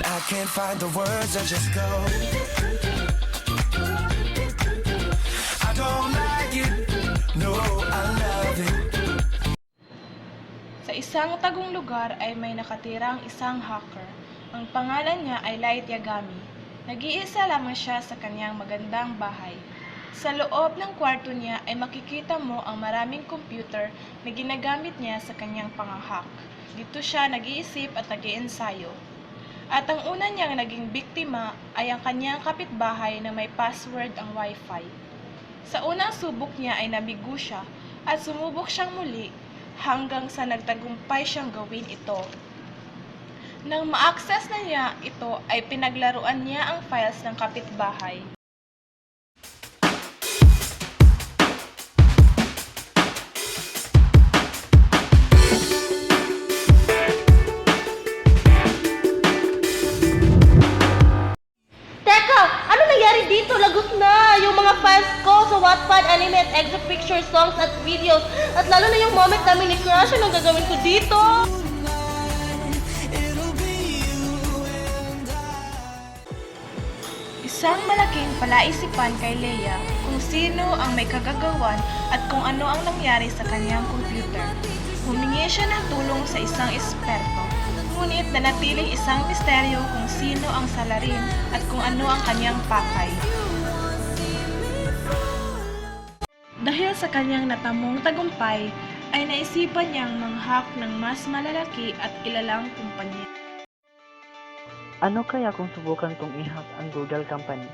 I can't find the words, I just go. I don't like it, no, I love it. Sa isang tagong lugar ay may nakatirang isang hacker. Ang pangalan niya ay Light Yagami. Nag-iisa lamang siya sa kanyang magandang bahay. Sa loob ng kwarto niya ay makikita mo ang maraming computer na ginagamit niya sa kanyang panghahack. Dito siya nag-iisip at nag-iensayo. At ang una niyang naging biktima ay ang kanyang kapitbahay na may password ang Wi-Fi. Sa unang subok niya ay nabigo siya at sumubok siyang muli hanggang sa nagtagumpay siyang gawin ito. Nang ma-access na niya ito ay pinaglaruan niya ang files ng kapitbahay. Teka! Ano nangyari dito? Lagot na yung mga fans ko sa Wattpad, anime at extra pictures, songs at videos. At lalo na yung moment namin ni Crush. Anong gagawin ko dito? Isang malaking palaisipan kay Leia kung sino ang may kagagawan at kung ano ang nangyari sa kanyang computer. Humingi siya ng tulong sa isang eksperto, ngunit nanatiling isang misteryo kung sino ang salarin at kung ano ang kanyang pakay. Dahil sa kanyang natamong tagumpay, ay naisipan niyang manghack ng mas malalaki at kilalang kumpanya. Ano kaya kung subukan kong i-hack ang Google company?